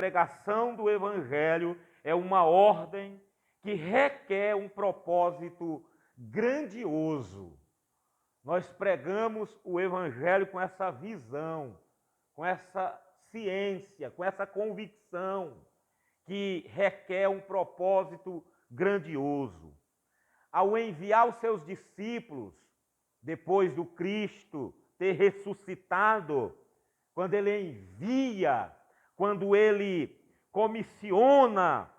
pregação do Evangelho é uma ordem que requer um propósito grandioso. Nós pregamos o Evangelho com essa visão, com essa ciência, com essa convicção que requer um propósito grandioso. Ao enviar os seus discípulos, depois do Cristo ter ressuscitado, quando ele envia, quando ele comissiona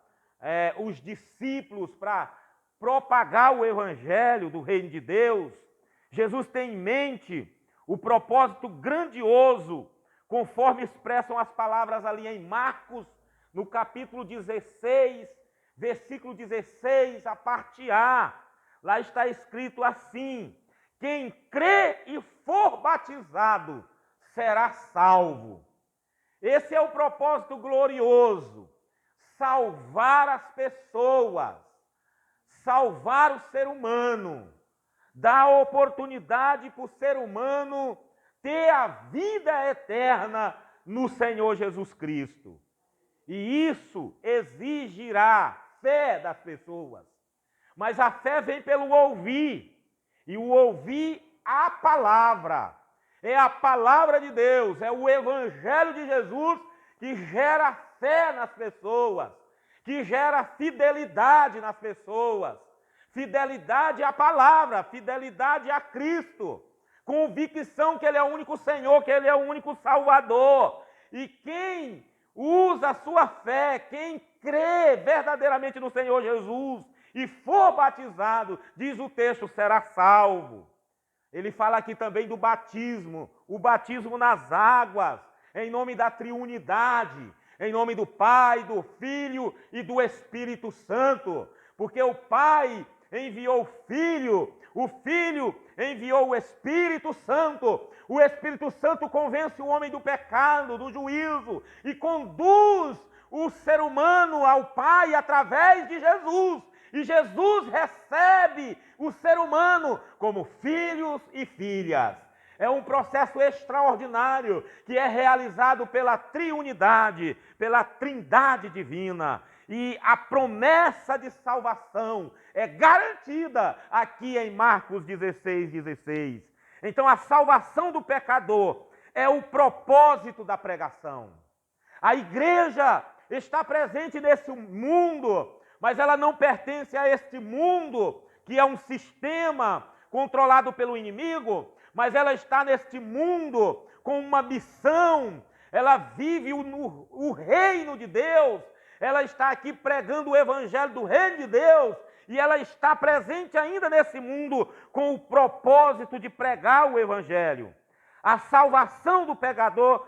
os discípulos para propagar o Evangelho do Reino de Deus, Jesus tem em mente o propósito grandioso, conforme expressam as palavras ali em Marcos, no capítulo 16, versículo 16, a parte A. Lá está escrito assim: quem crê e for batizado será salvo. Esse é o propósito glorioso: salvar as pessoas, salvar o ser humano, dar oportunidade para o ser humano ter a vida eterna no Senhor Jesus Cristo. E isso exigirá fé das pessoas. Mas a fé vem pelo ouvir, e o ouvir a palavra. É a palavra de Deus, é o Evangelho de Jesus que gera fé nas pessoas, que gera fidelidade nas pessoas. Fidelidade à palavra, fidelidade a Cristo, convicção que Ele é o único Senhor, que Ele é o único Salvador. E quem usa a sua fé, quem crê verdadeiramente no Senhor Jesus e for batizado, diz o texto, será salvo. Ele fala aqui também do batismo, o batismo nas águas, em nome da triunidade, em nome do Pai, do Filho e do Espírito Santo, porque o Pai enviou o Filho enviou o Espírito Santo convence o homem do pecado, do juízo, e conduz o ser humano ao Pai através de Jesus. E Jesus recebe o ser humano como filhos e filhas. É um processo extraordinário que é realizado pela triunidade, pela trindade divina. E a promessa de salvação é garantida aqui em Marcos 16, 16. Então a salvação do pecador é o propósito da pregação. A igreja está presente nesse mundo, mas ela não pertence a este mundo, que é um sistema controlado pelo inimigo, mas ela está neste mundo com uma missão, ela vive o reino de Deus, ela está aqui pregando o evangelho do reino de Deus, e ela está presente ainda nesse mundo com o propósito de pregar o evangelho. A salvação do pecador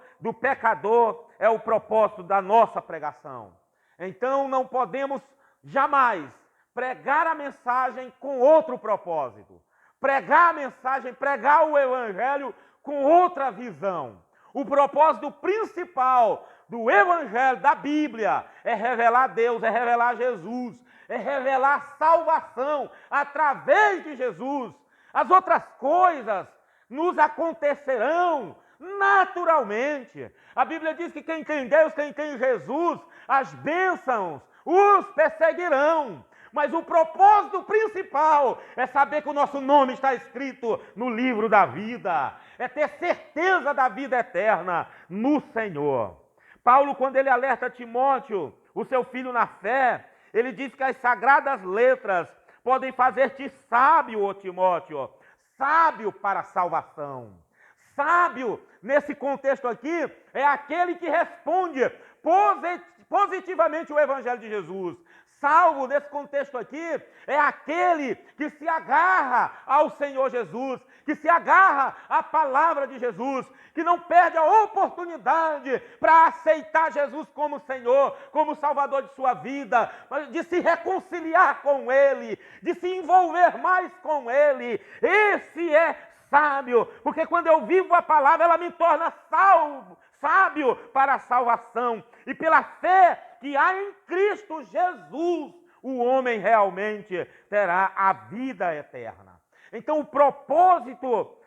é o propósito da nossa pregação. Então não podemos jamais pregar a mensagem com outro propósito. Pregar a mensagem, pregar o evangelho com outra visão. O propósito principal do evangelho, da Bíblia, é revelar Deus, é revelar Jesus, é revelar a salvação através de Jesus. As outras coisas nos acontecerão naturalmente. A Bíblia diz que quem tem Deus, quem tem Jesus, as bênçãos os perseguirão. Mas o propósito principal é saber que o nosso nome está escrito no livro da vida, é ter certeza da vida eterna no Senhor. Paulo, quando ele alerta Timóteo, o seu filho na fé, ele diz que as sagradas letras podem fazer-te sábio, ó Timóteo, sábio para a salvação. Sábio, nesse contexto aqui, é aquele que responde positivamente o Evangelho de Jesus. Salvo, nesse contexto aqui, é aquele que se agarra ao Senhor Jesus, que se agarra à palavra de Jesus, que não perde a oportunidade para aceitar Jesus como Senhor, como Salvador de sua vida, de se reconciliar com Ele, de se envolver mais com Ele. Esse é sábio, porque quando eu vivo a palavra, ela me torna sábio para a salvação. E pela fé que há em Cristo Jesus, o homem realmente terá a vida eterna. Então o propósito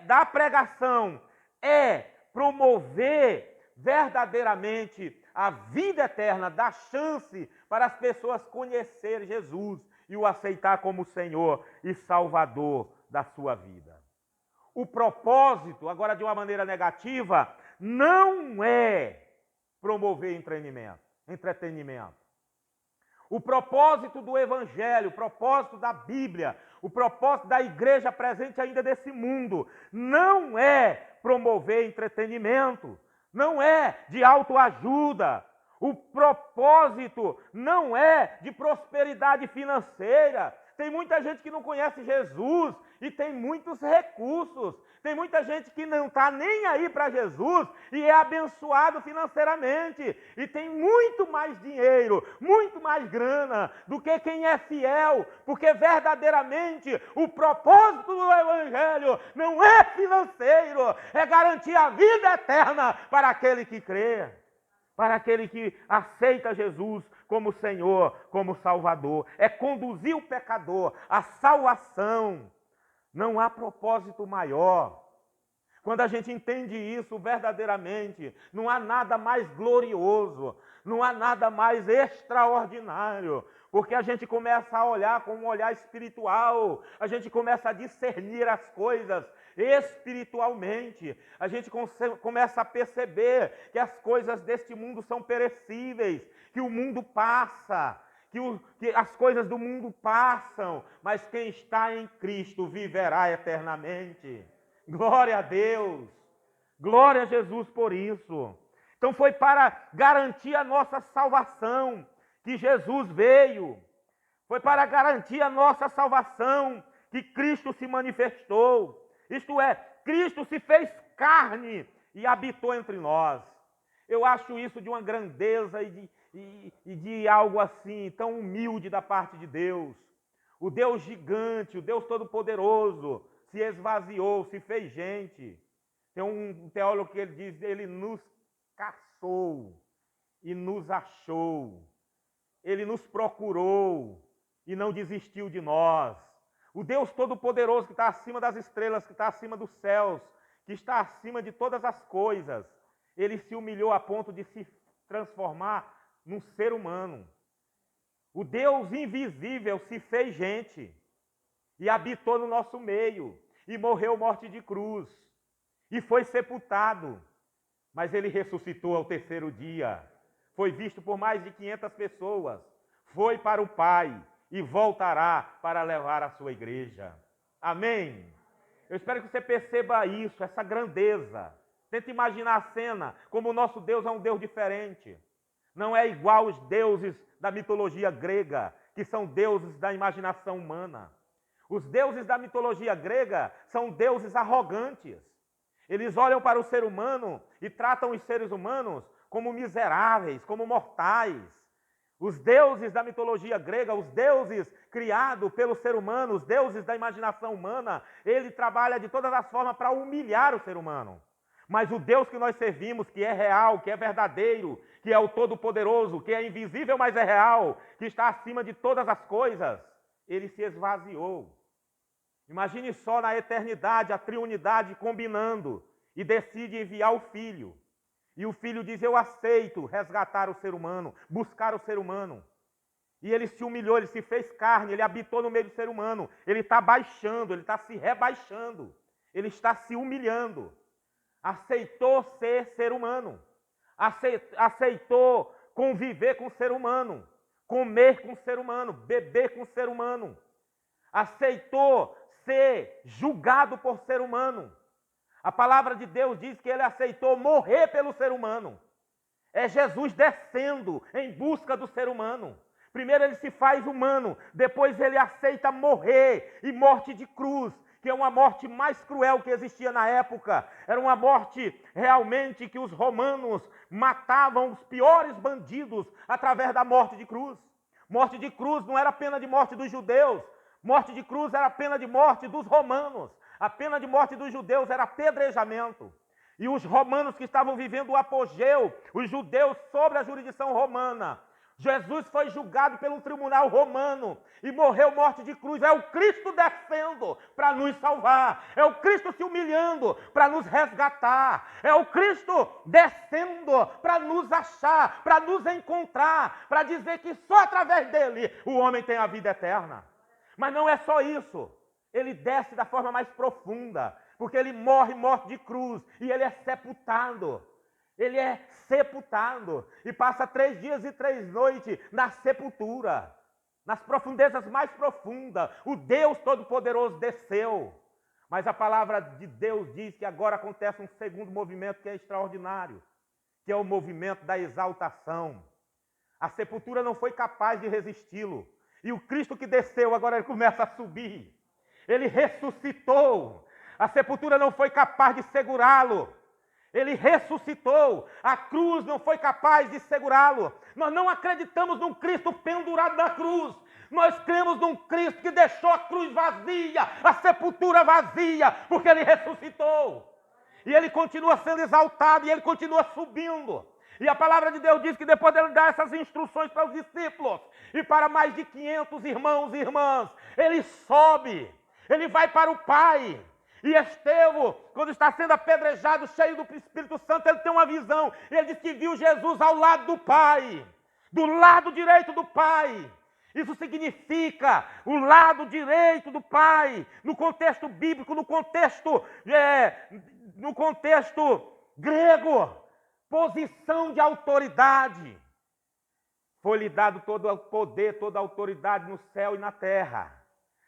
da pregação é promover verdadeiramente a vida eterna, dá chance para as pessoas conhecerem Jesus e o aceitar como Senhor e Salvador da sua vida. O propósito, agora de uma maneira negativa, não é promover entretenimento. O propósito do Evangelho, o propósito da Bíblia, o propósito da igreja presente ainda desse mundo, não é promover entretenimento, não é de autoajuda. O propósito não é de prosperidade financeira. Tem muita gente que não conhece Jesus e tem muitos recursos. Tem muita gente que não está nem aí para Jesus e é abençoado financeiramente. E tem muito mais dinheiro, muito mais grana do que quem é fiel. Porque verdadeiramente o propósito do Evangelho não é financeiro, é garantir a vida eterna para aquele que crê. Para aquele que aceita Jesus como Senhor, como Salvador. É conduzir o pecador à salvação. Não há propósito maior. Quando a gente entende isso verdadeiramente, não há nada mais glorioso, não há nada mais extraordinário, porque a gente começa a olhar com um olhar espiritual, a gente começa a discernir as coisas espiritualmente, a gente começa a perceber que as coisas deste mundo são perecíveis, que o mundo passa, que as coisas do mundo passam, mas quem está em Cristo viverá eternamente. Glória a Deus, glória a Jesus por isso. Então foi para garantir a nossa salvação que Jesus veio, foi para garantir a nossa salvação que Cristo se manifestou. Isto é, Cristo se fez carne e habitou entre nós. Eu acho isso de uma grandeza e de algo assim, tão humilde da parte de Deus. O Deus gigante, o Deus todo-poderoso, se esvaziou, se fez gente. Tem um teólogo que ele diz, ele nos caçou e nos achou. Ele nos procurou e não desistiu de nós. O Deus Todo-Poderoso que está acima das estrelas, que está acima dos céus, que está acima de todas as coisas, ele se humilhou a ponto de se transformar num ser humano. O Deus invisível se fez gente e habitou no nosso meio e morreu morte de cruz e foi sepultado, mas ele ressuscitou ao terceiro dia. Foi visto por mais de 500 pessoas, foi para o Pai e voltará para levar a sua igreja. Amém? Eu espero que você perceba isso, essa grandeza. Tente imaginar a cena, como o nosso Deus é um Deus diferente. Não é igual aos deuses da mitologia grega, que são deuses da imaginação humana. Os deuses da mitologia grega são deuses arrogantes. Eles olham para o ser humano e tratam os seres humanos como miseráveis, como mortais. Os deuses da mitologia grega, os deuses criados pelo ser humano, os deuses da imaginação humana, ele trabalha de todas as formas para humilhar o ser humano. Mas o Deus que nós servimos, que é real, que é verdadeiro, que é o Todo-Poderoso, que é invisível, mas é real, que está acima de todas as coisas, ele se esvaziou. Imagine só na eternidade a triunidade combinando e decide enviar o Filho. E o Filho diz, eu aceito resgatar o ser humano, buscar o ser humano. E ele se humilhou, ele se fez carne, ele habitou no meio do ser humano. Ele está baixando, ele está se rebaixando, ele está se humilhando. Aceitou ser humano, aceitou conviver com o ser humano, comer com o ser humano, beber com o ser humano. Aceitou ser julgado por ser humano. A palavra de Deus diz que ele aceitou morrer pelo ser humano. É Jesus descendo em busca do ser humano. Primeiro ele se faz humano, depois ele aceita morrer, e morte de cruz, que é uma morte mais cruel que existia na época. Era uma morte realmente que os romanos matavam os piores bandidos através da morte de cruz. Morte de cruz não era pena de morte dos judeus, morte de cruz era pena de morte dos romanos. A pena de morte dos judeus era apedrejamento. E os romanos que estavam vivendo o apogeu, os judeus sobre a jurisdição romana, Jesus foi julgado pelo tribunal romano e morreu morte de cruz. É o Cristo descendo para nos salvar. É o Cristo se humilhando para nos resgatar. É o Cristo descendo para nos achar, para nos encontrar, para dizer que só através dele o homem tem a vida eterna. Mas não é só isso. Ele desce da forma mais profunda, porque ele morre morte de cruz e ele é sepultado. Ele é sepultado e passa 3 dias e 3 noites na sepultura, nas profundezas mais profundas. O Deus Todo-Poderoso desceu. Mas a palavra de Deus diz que agora acontece um segundo movimento que é extraordinário, que é o movimento da exaltação. A sepultura não foi capaz de resisti-lo. E o Cristo que desceu, agora ele começa a subir. Ele ressuscitou. A sepultura não foi capaz de segurá-lo. Ele ressuscitou. A cruz não foi capaz de segurá-lo. Nós não acreditamos num Cristo pendurado na cruz. Nós cremos num Cristo que deixou a cruz vazia, a sepultura vazia, porque ele ressuscitou. E ele continua sendo exaltado, e ele continua subindo. E a palavra de Deus diz que depois dele dar essas instruções para os discípulos, e para mais de 500 irmãos e irmãs, ele sobe, ele vai para o Pai. E Estevão, quando está sendo apedrejado, cheio do Espírito Santo, ele tem uma visão. Ele diz que viu Jesus ao lado do Pai, do lado direito do Pai. Isso significa o lado direito do Pai, no contexto bíblico, no contexto grego, posição de autoridade. Foi-lhe dado todo o poder, toda a autoridade no céu e na terra.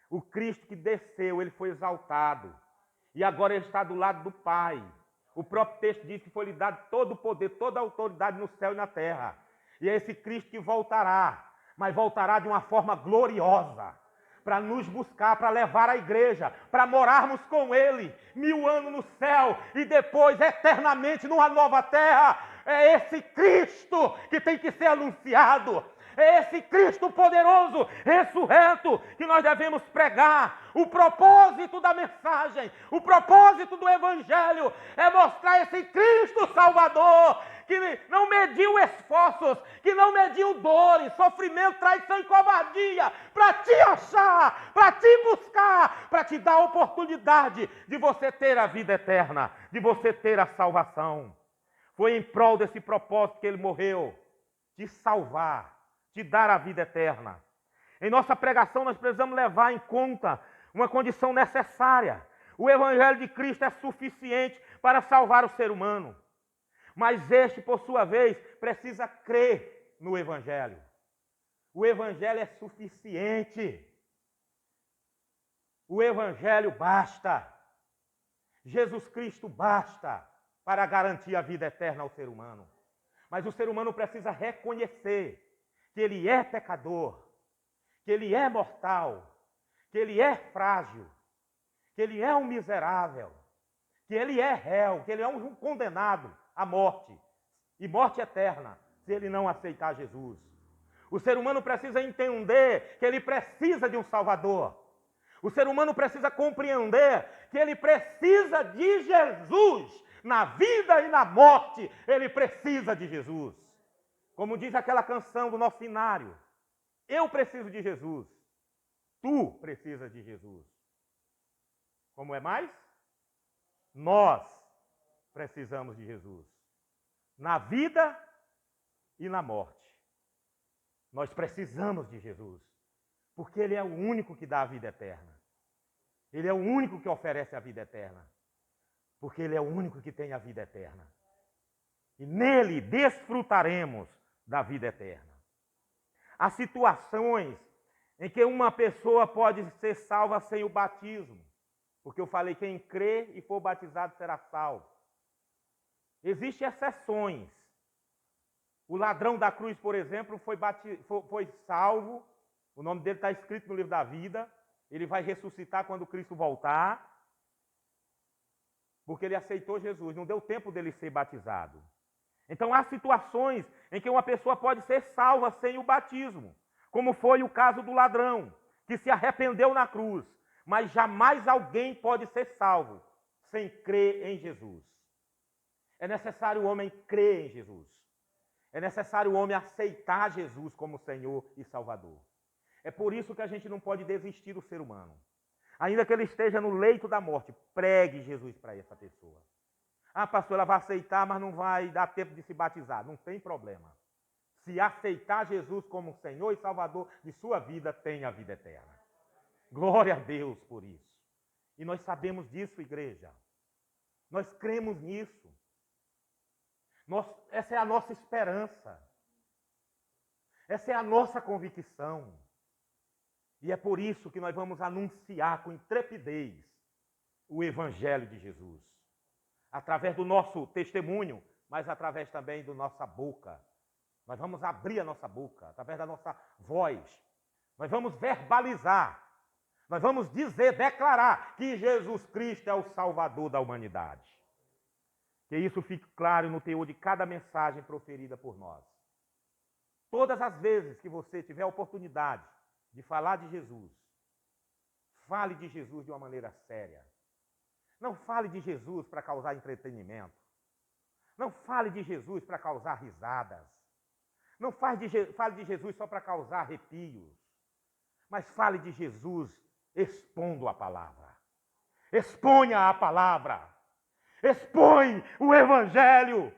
O Cristo que desceu, ele foi exaltado. E agora ele está do lado do Pai. O próprio texto diz que foi-lhe dado todo o poder, toda a autoridade no céu e na terra. E é esse Cristo que voltará, mas voltará de uma forma gloriosa, para nos buscar, para levar a igreja, para morarmos com Ele 1000 anos no céu e depois eternamente numa nova terra. É esse Cristo que tem que ser anunciado. É esse Cristo poderoso, ressurreto, que nós devemos pregar. O propósito da mensagem, o propósito do Evangelho é mostrar esse Cristo Salvador, que não mediu esforços, que não mediu dores, sofrimento, traição e covardia, para te achar, para te buscar, para te dar a oportunidade de você ter a vida eterna, de você ter a salvação. Foi em prol desse propósito que ele morreu, te salvar, te dar a vida eterna. Em nossa pregação nós precisamos levar em conta uma condição necessária. O Evangelho de Cristo é suficiente para salvar o ser humano. Mas este, por sua vez, precisa crer no Evangelho. O Evangelho é suficiente. O Evangelho basta. Jesus Cristo basta para garantir a vida eterna ao ser humano. Mas o ser humano precisa reconhecer que ele é pecador, que ele é mortal, que ele é frágil, que ele é um miserável, que ele é réu, que ele é um condenado à morte, e morte eterna, se ele não aceitar Jesus. O ser humano precisa entender que ele precisa de um Salvador. O ser humano precisa compreender que ele precisa de Jesus. Na vida e na morte, ele precisa de Jesus. Como diz aquela canção do nosso hinário, eu preciso de Jesus, tu precisas de Jesus. Como é mais? Nós precisamos de Jesus. Na vida e na morte. Nós precisamos de Jesus. Porque Ele é o único que dá a vida eterna. Ele é o único que oferece a vida eterna. Porque Ele é o único que tem a vida eterna. E nele desfrutaremos da vida eterna. Há situações em que uma pessoa pode ser salva sem o batismo. Porque eu falei, quem crê e for batizado será salvo. Existem exceções. O ladrão da cruz, por exemplo, foi salvo. O nome dele está escrito no livro da vida. Ele vai ressuscitar quando Cristo voltar. Porque ele aceitou Jesus. Não deu tempo dele ser batizado. Então há situações em que uma pessoa pode ser salva sem o batismo. Como foi o caso do ladrão, que se arrependeu na cruz. Mas jamais alguém pode ser salvo sem crer em Jesus. É necessário o homem crer em Jesus. É necessário o homem aceitar Jesus como Senhor e Salvador. É por isso que a gente não pode desistir do ser humano. Ainda que ele esteja no leito da morte, pregue Jesus para essa pessoa. Ah, pastor, ela vai aceitar, mas não vai dar tempo de se batizar. Não tem problema. Se aceitar Jesus como Senhor e Salvador de sua vida, tem a vida eterna. Glória a Deus por isso. E nós sabemos disso, igreja. Nós cremos nisso. Essa é a nossa esperança. Essa é a nossa convicção. E é por isso que nós vamos anunciar com intrepidez o Evangelho de Jesus. Através do nosso testemunho, mas através também da nossa boca. Nós vamos abrir a nossa boca, através da nossa voz. Nós vamos verbalizar. Nós vamos dizer, declarar que Jesus Cristo é o Salvador da humanidade. Que isso fique claro no teor de cada mensagem proferida por nós. Todas as vezes que você tiver a oportunidade de falar de Jesus, fale de Jesus de uma maneira séria. Não fale de Jesus para causar entretenimento. Não fale de Jesus para causar risadas. Não fale de Jesus só para causar arrepios. Mas fale de Jesus expondo a palavra. Exponha a palavra. Expõe o Evangelho.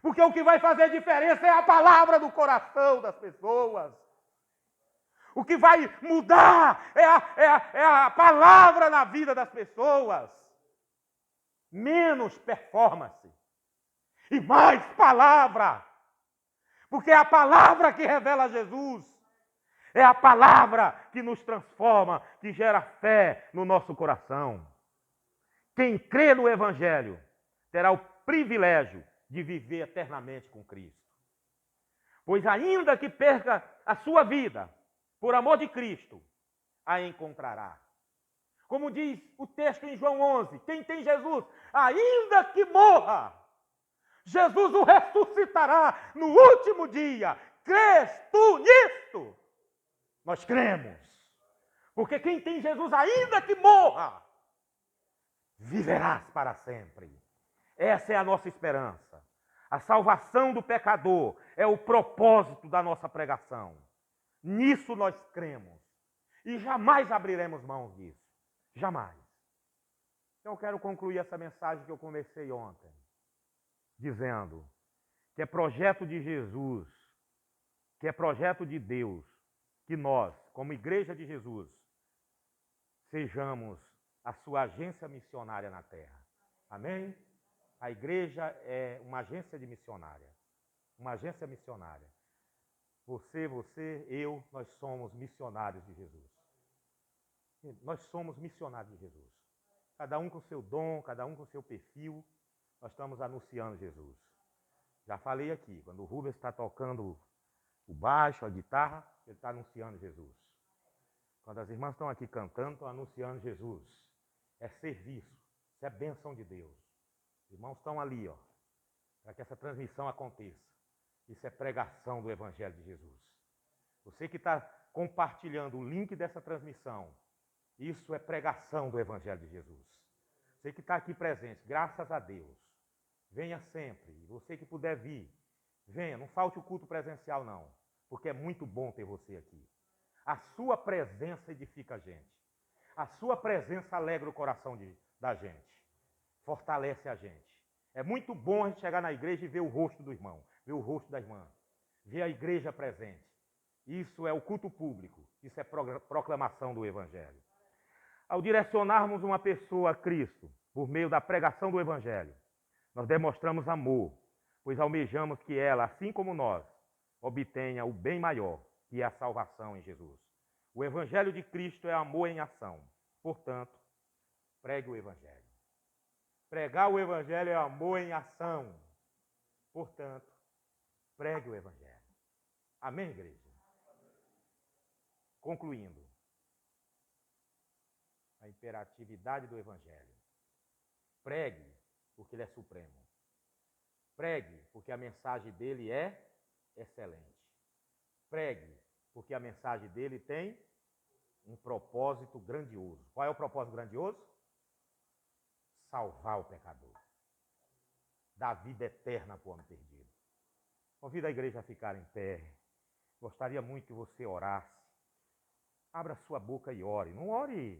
Porque o que vai fazer diferença é a palavra do coração das pessoas. O que vai mudar é a palavra na vida das pessoas. Menos performance e mais palavra. Porque é a palavra que revela Jesus. É a palavra que nos transforma, que gera fé no nosso coração. Quem crê no Evangelho terá o privilégio de viver eternamente com Cristo. Pois ainda que perca a sua vida, por amor de Cristo, a encontrará. Como diz o texto em João 11, quem tem Jesus, ainda que morra, Jesus o ressuscitará no último dia. Crês tu nisto? Nós cremos. Porque quem tem Jesus, ainda que morra, viverás para sempre. Essa é a nossa esperança. A salvação do pecador é o propósito da nossa pregação. Nisso nós cremos. E jamais abriremos mãos disso. Jamais. Então eu quero concluir essa mensagem que eu comecei ontem, dizendo que é projeto de Jesus, que é projeto de Deus, que nós, como Igreja de Jesus, sejamos a sua agência missionária na terra. Amém? A igreja é uma agência de missionária. Uma agência missionária. Você, eu, nós somos missionários de Jesus. Nós somos missionários de Jesus. Cada um com seu dom, cada um com seu perfil, nós estamos anunciando Jesus. Já falei aqui, quando o Rubens está tocando o baixo, a guitarra, ele está anunciando Jesus. Quando as irmãs estão aqui cantando, estão anunciando Jesus. É serviço, isso é bênção de Deus. Os irmãos estão ali, ó, para que essa transmissão aconteça. Isso é pregação do Evangelho de Jesus. Você que está compartilhando o link dessa transmissão, isso é pregação do Evangelho de Jesus. Você que está aqui presente, graças a Deus, venha sempre. Você que puder vir, venha, não falte o culto presencial não, porque é muito bom ter você aqui. A sua presença edifica a gente. A sua presença alegra o coração da gente. Fortalece a gente. É muito bom a gente chegar na igreja e ver o rosto do irmão, ver o rosto da irmã, ver a igreja presente. Isso é o culto público, isso é proclamação do Evangelho. Ao direcionarmos uma pessoa a Cristo, por meio da pregação do Evangelho, nós demonstramos amor, pois almejamos que ela, assim como nós, obtenha o bem maior, que é a salvação em Jesus. O Evangelho de Cristo é amor em ação. Portanto, pregue o Evangelho. Pregar o Evangelho é amor em ação. Portanto, pregue o Evangelho. Amém, igreja? Concluindo, a imperatividade do Evangelho. Pregue, porque ele é supremo. Pregue, porque a mensagem dele é excelente. Pregue, porque a mensagem dele tem um propósito grandioso. Qual é o propósito grandioso? Salvar o pecador. Dar vida eterna para o homem perdido. Convido a igreja a ficar em pé. Gostaria muito que você orasse. Abra sua boca e ore. Não ore